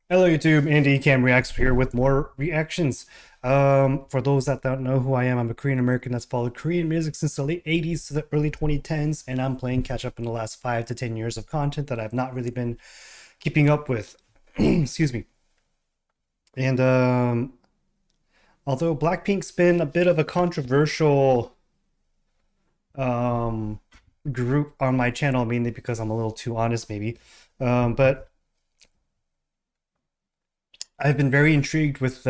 Hello YouTube, Andy Cam Reacts here with more reactions. For those that don't know who I am, I'm a Korean American that's followed Korean music since the late 80s to the early 2010s, and I'm playing catch up in the last 5 to 10 years of content that I've not really been keeping up with. Excuse me. And although Blackpink's been a bit of a controversial um, group on my channel, mainly because I'm a little too honest, maybe, but I've been very intrigued with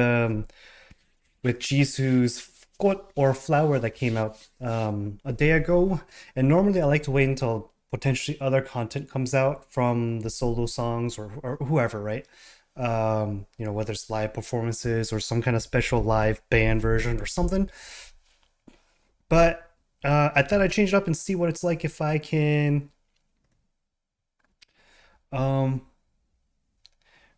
Jisoo's Foot or Flower that came out a day ago. And normally I like to wait until potentially other content comes out from the solo songs or whoever, right? Whether it's live performances or some kind of special live band version or something. But I thought I'd change it up and see what it's like if I can um,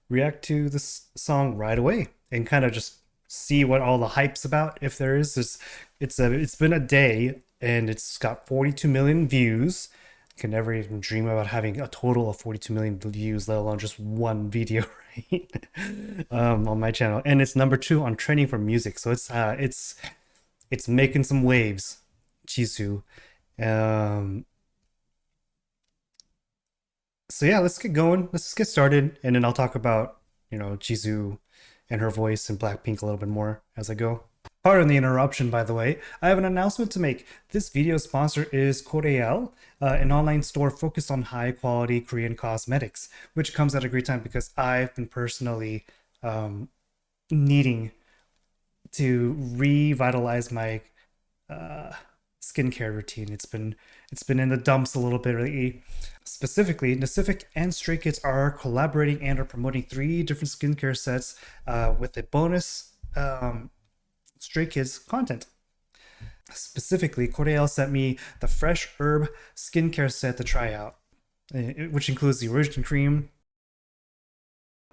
react to this song right away and kind of just see what all the hype's about. If there is this, it's been a day and it's got 42 million views. Can never even dream about having a total of 42 million views, let alone just one video, right? On my channel, and it's number 2 on trending for music. So it's making some waves, Jisoo. Um, so yeah, let's get going. Let's get started, and then I'll talk about Jisoo and her voice and Blackpink a little bit more as I go. Pardon the interruption, by the way. I have an announcement to make. This video sponsor is Koreal, an online store focused on high-quality Korean cosmetics, which comes at a great time because I've been personally needing to revitalize my skincare routine. It's been in the dumps a little bit lately. Specifically, Nacific and Stray Kids are collaborating and are promoting 3 different skincare sets with a bonus Stray Kids content. Specifically, Cordell sent me the Fresh Herb skincare set to try out, which includes the Origin Cream,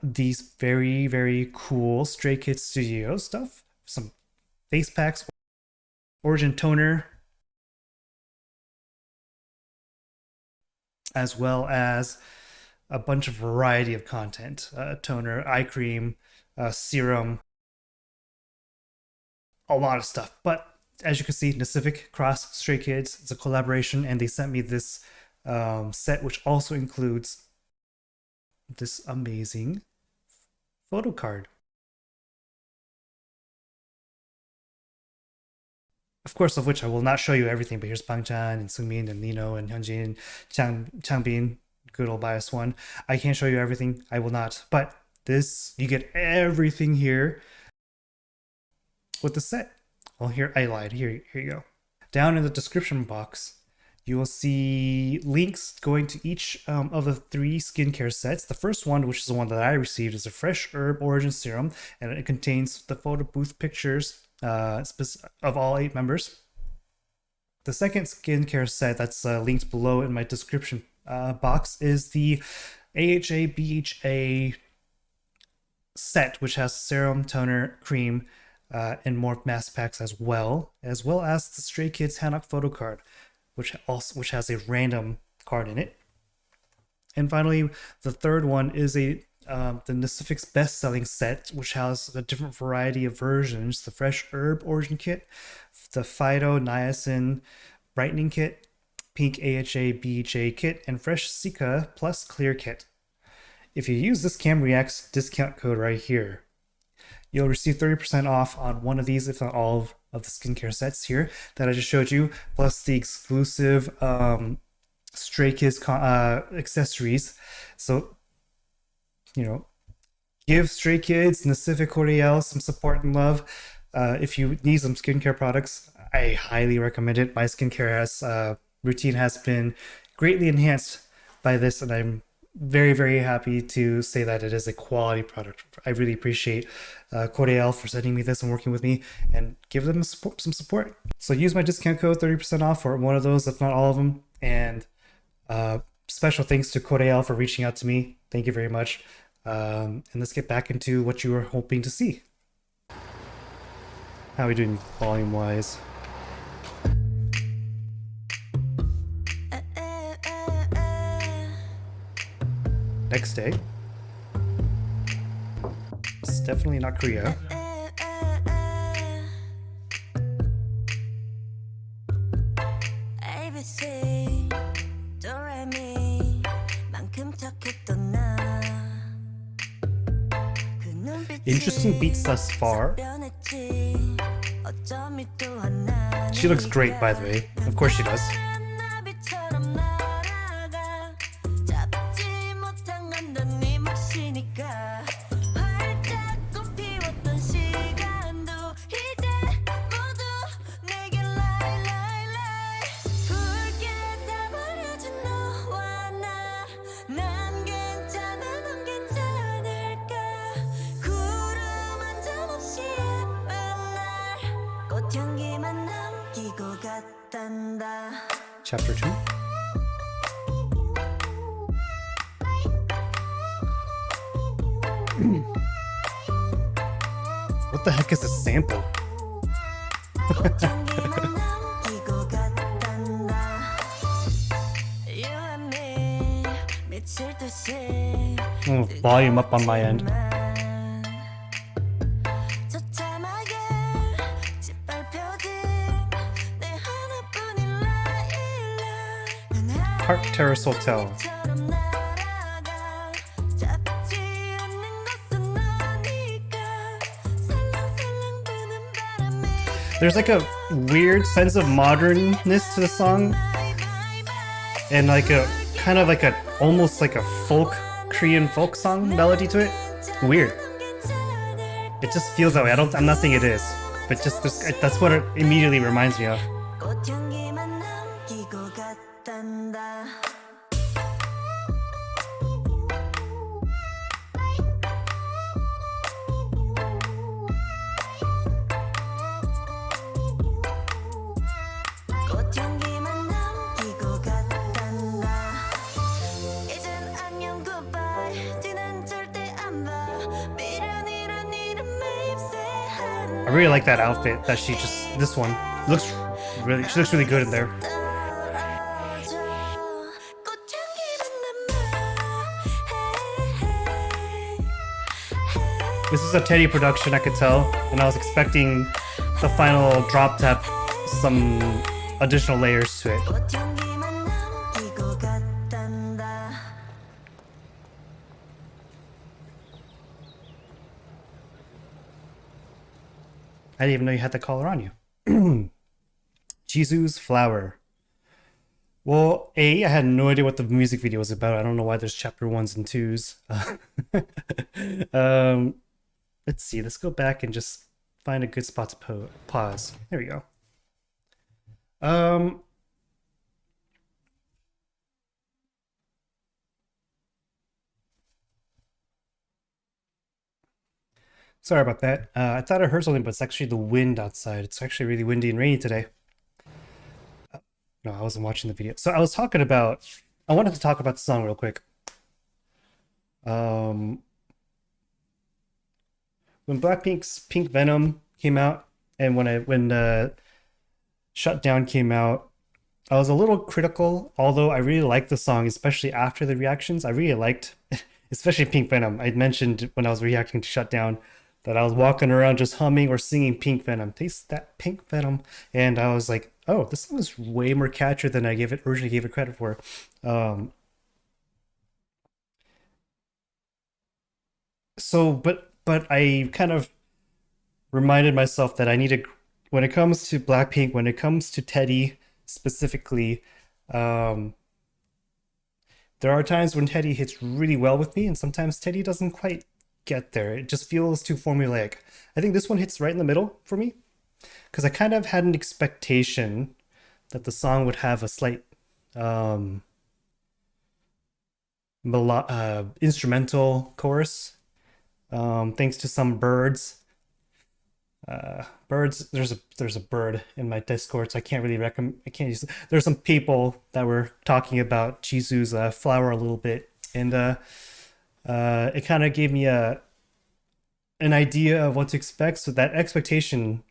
these very, very cool Stray Kids Studio stuff, some face packs, Origin Toner, as well as a bunch of variety of content, toner, eye cream, serum, a lot of stuff. But as you can see, Nacific cross Stray Kids, it's a collaboration, and they sent me this set, which also includes this amazing photo card. Of course, of which I will not show you everything, but here's Bangchan and Sungmin and Nino and Hyunjin, Changbin, good old bias one. I can't show you everything, I will not. But this, you get everything here with the set. Well, here, I lied. Here you go. Down in the description box, you will see links going to each of the 3 skincare sets. The first one, which is the one that I received, is a Fresh Herb Origin Serum, and it contains the Photobooth pictures of all 8 members. The second skincare set that's linked below in my description box is the AHA BHA set, which has serum, toner, cream, and more mask packs as well as the Stray Kids Hanok photo card, which has a random card in it. And finally, the third one is the Nacific's best-selling set, which has a different variety of versions: the Fresh Herb Origin Kit, the Phyto Niacin Brightening Kit, Pink AHA BHA Kit, and Fresh Sika Plus Clear Kit. If you use this Cam Reacts discount code right here, you'll receive 30% off on one of these, if not all of the skincare sets here that I just showed you, plus the exclusive Stray Kids accessories. So, give Stray Kids, Nacific, L'Oreal some support and love. If you need some skincare products, I highly recommend it. My skincare routine has been greatly enhanced by this, and I'm very, very happy to say that it is a quality product. I really appreciate L'Oreal for sending me this and working with me, and give them some support. So use my discount code, 30% off for one of those, if not all of them. And special thanks to L'Oreal for reaching out to me. Thank you very much. And let's get back into what you were hoping to see. How are we doing volume-wise? Next day. definitely not Korea. Interesting beats thus far. She looks great, by the way. Of course she does. Chapter 2. What the heck is this sample? Volume up on my end. Park Terrace Hotel. There's like a weird sense of modernness to the song, and like a kind of like a almost like a folk Korean folk song melody to it. Weird. It just feels that way. I'm not saying it is, but just that's what it immediately reminds me of. I really like that outfit that she just, this one looks really, she looks really good in there. This is a Teddy production, I could tell, and I was expecting the final drop to have some additional layers to it. I didn't even know you had the collar on you. Jisoo's Flower. Well, I had no idea what the music video was about. I don't know why there's chapter 1s and 2s. Let's see. Let's go back and just find a good spot to pause. There we go. Sorry about that. I thought I heard something, but it's actually the wind outside. It's actually really windy and rainy today. No, I wasn't watching the video. So I wanted to talk about the song real quick. When Blackpink's Pink Venom came out, and when Shutdown came out, I was a little critical, although I really liked the song, especially after the reactions. I really liked, especially Pink Venom. I mentioned when I was reacting to Shutdown that I was walking around just humming or singing Pink Venom. Taste that Pink Venom. And I was like, oh, this song is way more catchier than I originally gave it credit for. But I kind of reminded myself that I need to, when it comes to Blackpink, when it comes to Teddy specifically, there are times when Teddy hits really well with me, and sometimes Teddy doesn't quite get there. It just feels too formulaic. I think this one hits right in the middle for me, because I kind of had an expectation that the song would have a slight instrumental chorus, thanks to some birds. There's a bird in my Discord, so I can't really recommend. I can't use. There's some people that were talking about Jisoo's Flower a little bit, and it kind of gave me an idea of what to expect. So that expectation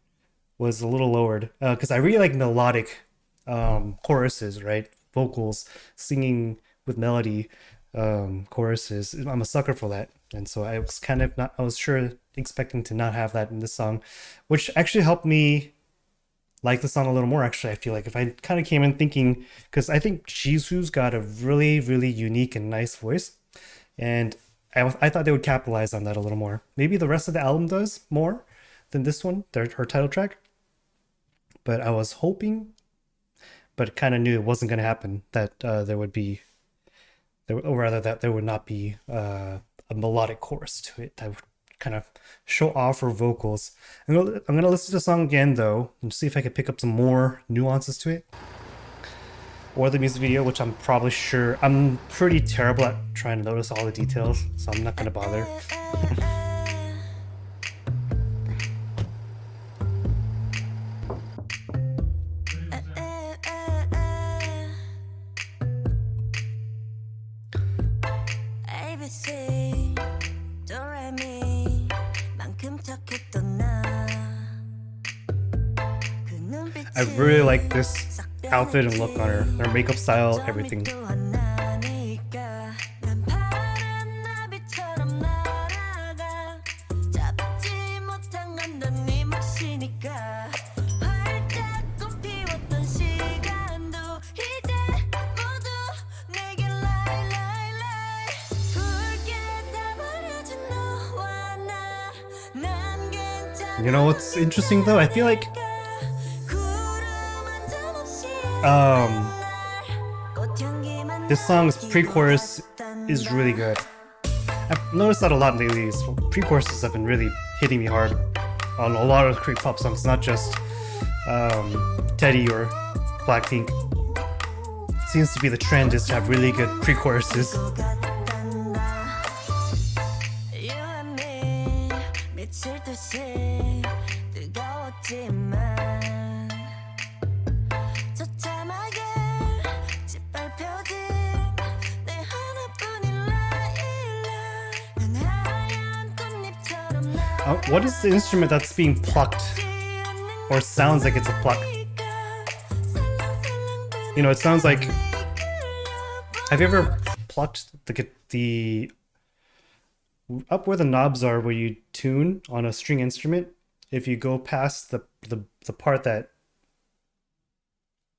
was a little lowered, because I really like melodic choruses, right? Vocals, singing with melody, choruses. I'm a sucker for that. and so I was kind of not, I was sure expecting to not have that in this song, which actually helped me like the song a little more. Actually, I feel like if I kind of came in thinking, because I think Jisoo's got a really, really unique and nice voice, and I thought they would capitalize on that a little more. Maybe the rest of the album does more than this one, her title track. But I was hoping, but kind of knew it wasn't going to happen, that there would be, or rather that there would not be a melodic chorus to it that would kind of show off her vocals. I'm gonna listen to the song again though and see if I can pick up some more nuances to it, or the music video, which I'm pretty terrible at trying to notice all the details, so I'm not gonna bother. I really like this outfit and look on her makeup style, everything. You know what's interesting though? I feel like this song's pre-chorus is really good. I've noticed that a lot lately. Pre-choruses have been really hitting me hard on a lot of Kpop songs, not just Teddy or Blackpink. It seems to be the trend is to have really good pre-choruses. What is the instrument that's being plucked? Or sounds like it's a pluck? You know, it sounds like... Have you ever plucked the up where the knobs are where you tune on a string instrument? If you go past the part that...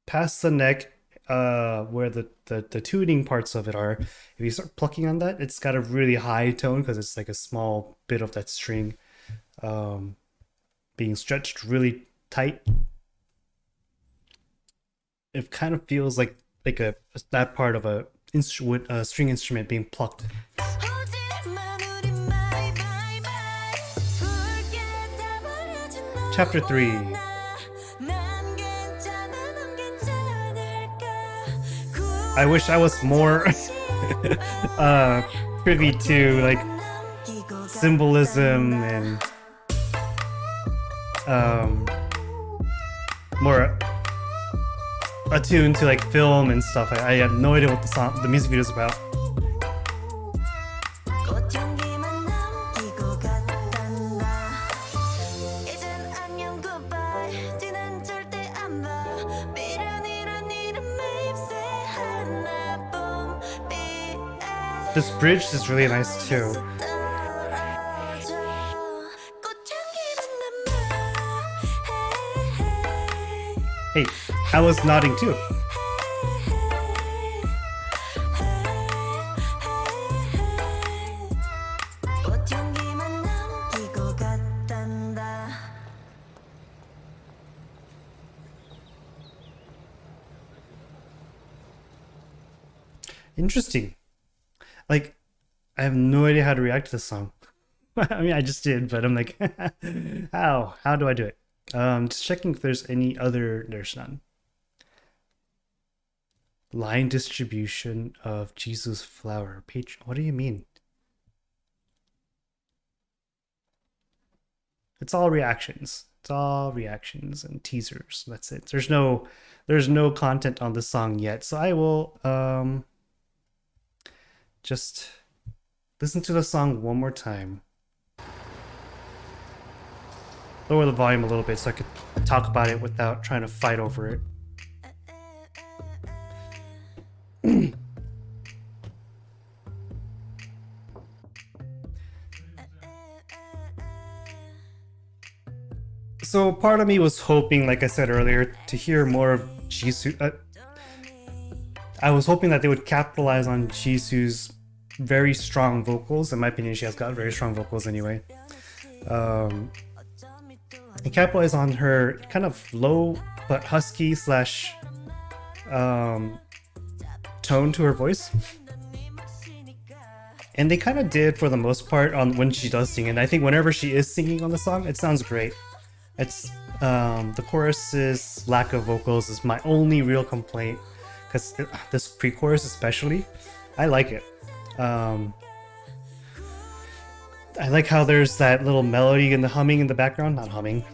past the neck, where the tuning parts of it are, if you start plucking on that, it's got a really high tone because it's like a small bit of that string being stretched really tight. It kind of feels like that part of a string instrument being plucked. Chapter 3. I wish I was more privy to like symbolism and more attuned to like film and stuff. I had no idea what the music video is about. This bridge is really nice too. Hey, I was nodding too. Interesting. Like, I have no idea how to react to this song. I mean, I just did, but I'm like, how? How do I do it? Just checking if there's any other. There's none. Line distribution of Jisoo's flower page. What do you mean? It's all reactions. It's all reactions and teasers. That's it. There's no content on the song yet. So I will just listen to the song one more time. Lower the volume a little bit so I could talk about it without trying to fight over it. So part of me was hoping, like I said earlier, to hear more of Jisoo. I was hoping that they would capitalize on Jisoo's very strong vocals. In my opinion, she has got very strong vocals anyway. Um, and capitalize on her kind of low but husky slash um, tone to her voice. And they kind of did for the most part on when she does sing. And I think whenever she is singing on the song, it sounds great. It's the chorus's lack of vocals is my only real complaint, because this pre-chorus especially, I like it. I like how there's that little melody and the humming in the background, not humming,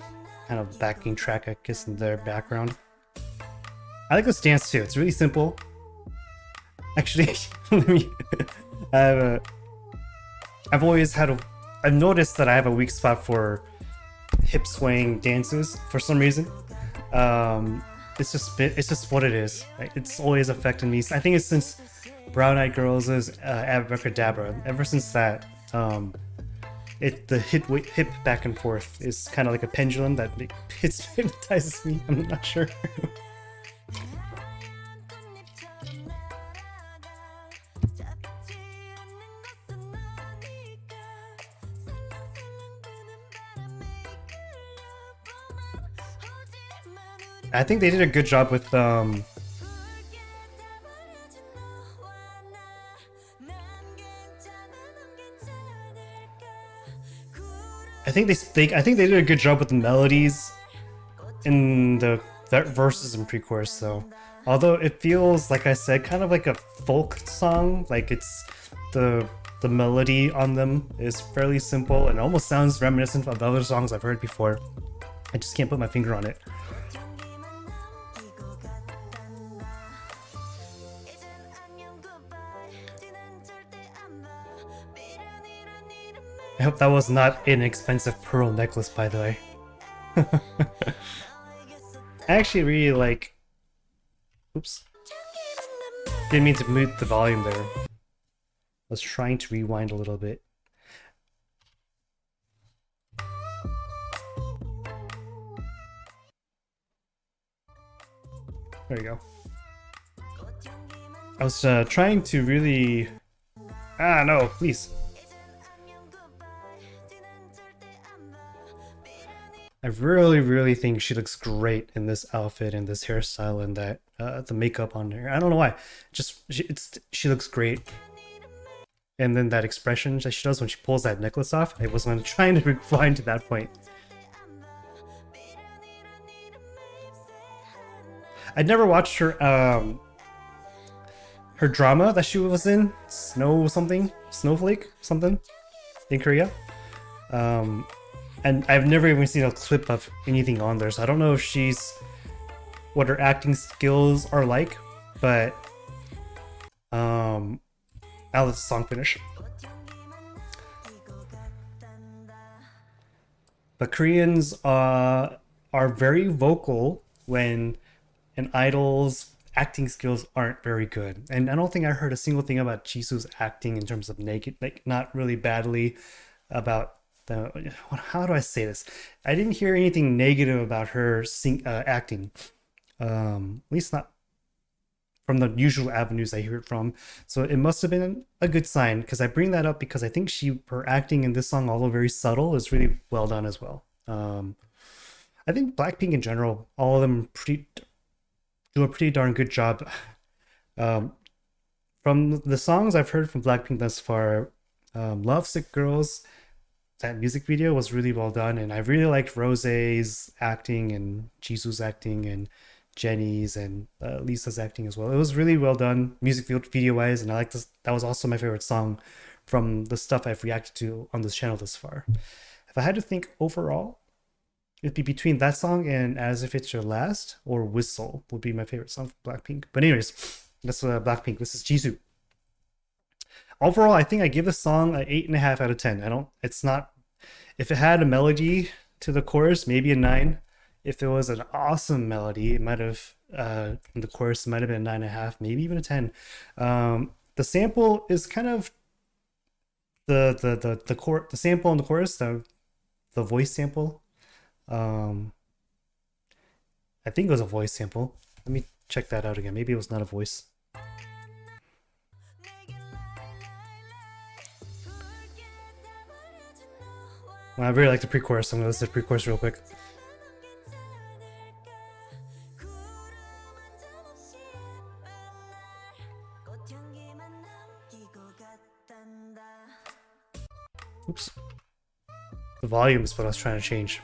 kind of backing track I guess in the background. I like this dance too. It's really simple. Actually, let me. I've always had I've noticed that I have a weak spot for hip swaying dances for some reason. It's just what it is. It's always affected me. I think it's since Brown Eyed Girls' Abracadabra. Ever since that, the hip back and forth is kind of like a pendulum that hypnotizes me. I'm not sure. I think they did a good job with I think they did a good job with the melodies in the verses and pre-chorus though. Although it feels, like I said, kind of like a folk song. Like it's the melody on them is fairly simple and almost sounds reminiscent of other songs I've heard before. I just can't put my finger on it. I hope that was not an expensive pearl necklace, by the way. I actually really like... Oops. Didn't mean to mute the volume there. I was trying to rewind a little bit. There you go. I was trying to really... Ah, no, please. I really think she looks great in this outfit and this hairstyle and that the makeup on her. I don't know why. Just she looks great. And then that expression that she does when she pulls that necklace off. I wasn't trying to rewind to that point. I'd never watched her her drama that she was in, Snowflake something in Korea. And I've never even seen a clip of anything on there, so I don't know if what her acting skills are like, but I'll let the song finish. But Koreans are very vocal when an idol's acting skills aren't very good, and I don't think I heard a single thing about Jisoo's acting in terms of not really badly about. How do I say this? I didn't hear anything negative about her acting, at least not from the usual avenues I hear it from. So it must have been a good sign, because I bring that up because I think her acting in this song, although very subtle, is really well done as well. I think Blackpink in general, all of them do a pretty darn good job. From the songs I've heard from Blackpink thus far, Lovesick Girls, that music video was really well done, and I really liked Rose's acting and Jisoo's acting and Jenny's and Lisa's acting as well. It was really well done music video wise, and I like this. That was also my favorite song from the stuff I've reacted to on this channel thus far. If I had to think overall, it'd be between that song and As If It's Your Last, or Whistle would be my favorite song from Blackpink. But anyways, that's Blackpink. This is Jisoo. Overall, I think I give the song an 8.5 out of 10. It's not, if it had a melody to the chorus, maybe a 9. If it was an awesome melody, it might have, the chorus might have been a 9.5, maybe even a 10. The sample is kind of the sample in the chorus, the voice sample, Um, I think it was a voice sample. Let me check that out again. Maybe it was not a voice. Well, I really like the pre-chorus, so I'm gonna listen to the pre-chorus real quick. Oops. The volume is what I was trying to change.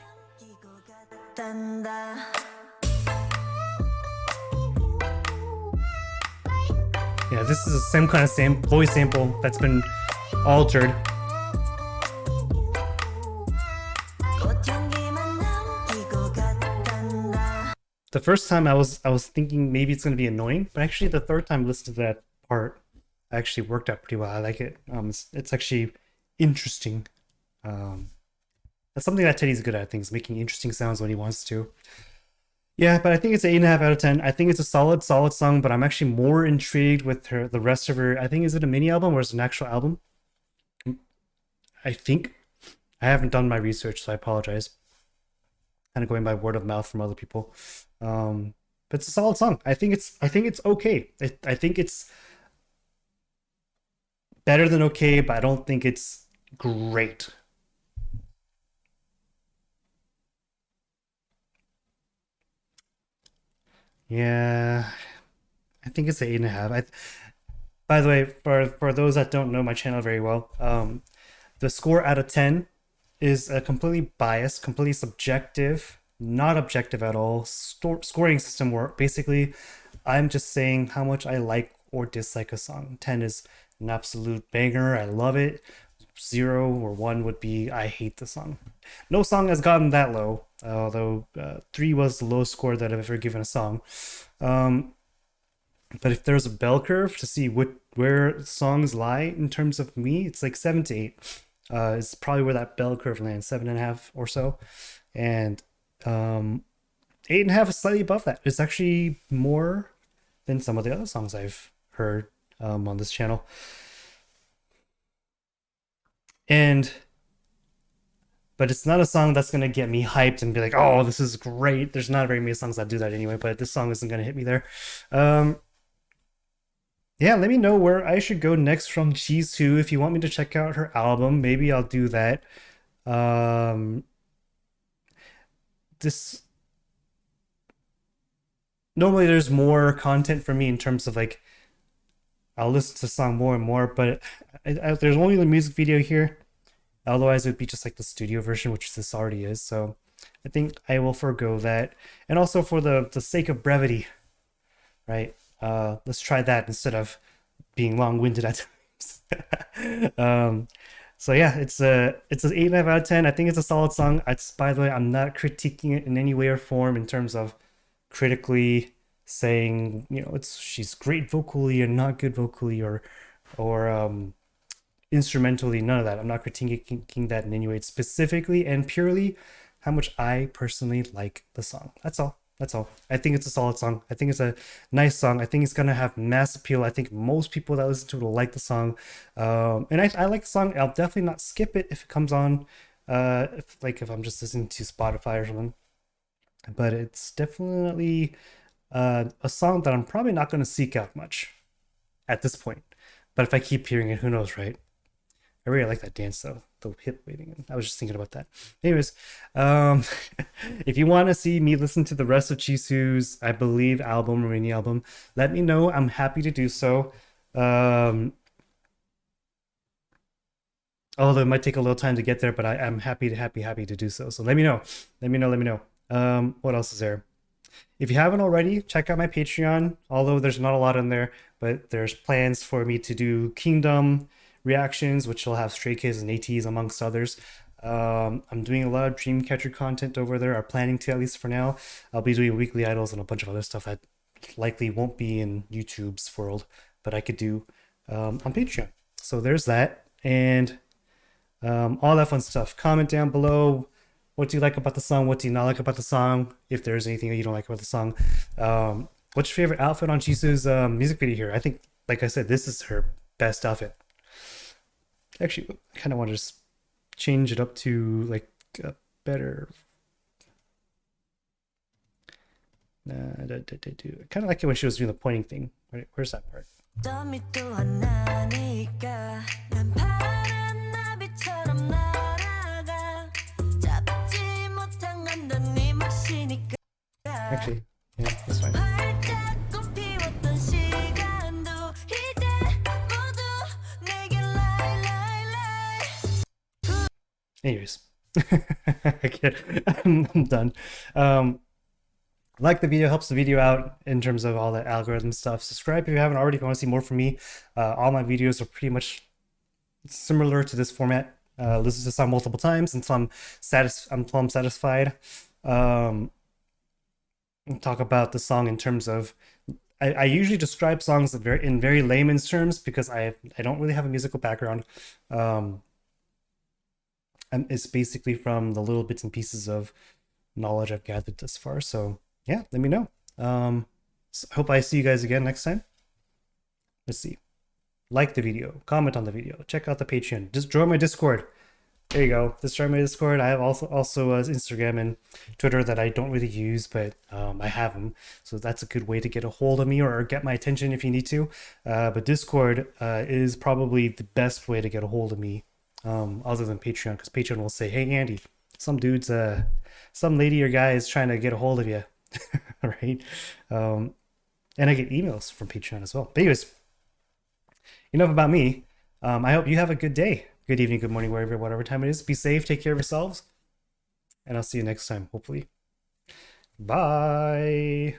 Yeah, this is the same kind of voice sample that's been altered. The first time I was thinking maybe it's gonna be annoying, but actually the third time I listened to that part actually worked out pretty well. I like it. It's actually interesting. That's something that Teddy's good at, I think, is making interesting sounds when he wants to. Yeah, but I think it's an 8.5 out of 10. I think it's a solid song, but I'm actually more intrigued with the rest of her. I think, is it a mini album or is it an actual album? I think. I haven't done my research, so I apologize. Kind of going by word of mouth from other people. But it's a solid song. I think it's okay. I think it's better than okay, but I don't think it's great. Yeah, I think it's an 8.5. By the way, for those that don't know my channel very well, the score out of 10 is completely biased, completely subjective, not objective at all. Scoring system work. Basically, I'm just saying how much I like or dislike a song. 10 is an absolute banger. I love it. 0 or 1 would be I hate the song. No song has gotten that low, although 3 was the lowest score that I've ever given a song. But if there's a bell curve to see where songs lie in terms of me, it's like 7 to 8. It's probably where that bell curve lands, 7.5 or so. And 8.5 is slightly above that. It's actually more than some of the other songs I've heard on this channel. But it's not a song that's gonna get me hyped and be like, oh, this is great. There's not very many songs that do that anyway, but this song isn't gonna hit me there. Yeah, let me know where I should go next from Jisoo. If you want me to check out her album, maybe I'll do that. This normally there's more content for me in terms of like I'll listen to the song more and more, but there's only the music video here. Otherwise, it would be just like the studio version, which this already is. So I think I will forego that. And also for the sake of brevity, right? Let's try that instead of being long-winded at times. So yeah, it's an 8.5 out of 10. I think it's a solid song. By the way, I'm not critiquing it in any way or form in terms of critically saying, she's great vocally and not good vocally or instrumentally, none of that. I'm not critiquing that in any way. It's specifically and purely how much I personally like the song. That's all. I think it's a solid song. I think it's a nice song. I think it's gonna have mass appeal. I think most people that listen to it will like the song. And I like the song. I'll definitely not skip it if it comes on. If I'm just listening to Spotify or something. But it's definitely a song that I'm probably not gonna seek out much at this point. But if I keep hearing it, who knows, right? I really like that dance though, the hip waving. I was just thinking about that. Anyways, if you want to see me listen to the rest of Jisoo's, I believe, album or mini album, let me know. I'm happy to do so. Although it might take a little time to get there, but I'm happy to do so. So let me know. What else is there? If you haven't already, check out my Patreon. Although there's not a lot in there, but there's plans for me to do Kingdom reactions, which will have Stray Kids and ATs amongst others. I'm doing a lot of Dreamcatcher content over there, or planning to, at least for now. I'll be doing weekly idols and a bunch of other stuff that likely won't be in YouTube's world, but I could do on Patreon. So there's that, and all that fun stuff. Comment down below. What do you like about the song? What do you not like about the song? If there's anything that you don't like about the song. What's your favorite outfit on Jisoo's music video here? I think, like I said, this is her best outfit. Actually, I kind of want to just change it up to like a better kind of like it when she was doing the pointing thing. Where's that part? Actually, yeah, that's fine. Anyways, I'm done. Like the video, helps the video out in terms of all that algorithm stuff. Subscribe if you haven't already, if you want to see more from me. All my videos are pretty much similar to this format. Listen to this song multiple times until I'm satisfied. Talk about the song in terms of I usually describe songs in very layman's terms because I don't really have a musical background. And it's basically from the little bits and pieces of knowledge I've gathered thus far. So yeah, let me know. So hope I see you guys again next time. Let's see. Like the video, comment on the video, check out the Patreon, just join my Discord. There you go. Just join my Discord. I have also Instagram and Twitter that I don't really use, but I have them. So that's a good way to get a hold of me or get my attention if you need to. But Discord is probably the best way to get a hold of me. Other than Patreon, because Patreon will say, hey Andy, some dude's some lady or guy is trying to get a hold of you. Right? And I get emails from Patreon as well. But anyways, enough about me. I hope you have a good day, good evening, good morning, whatever time it is. Be safe, take care of yourselves, and I'll see you next time, hopefully. Bye.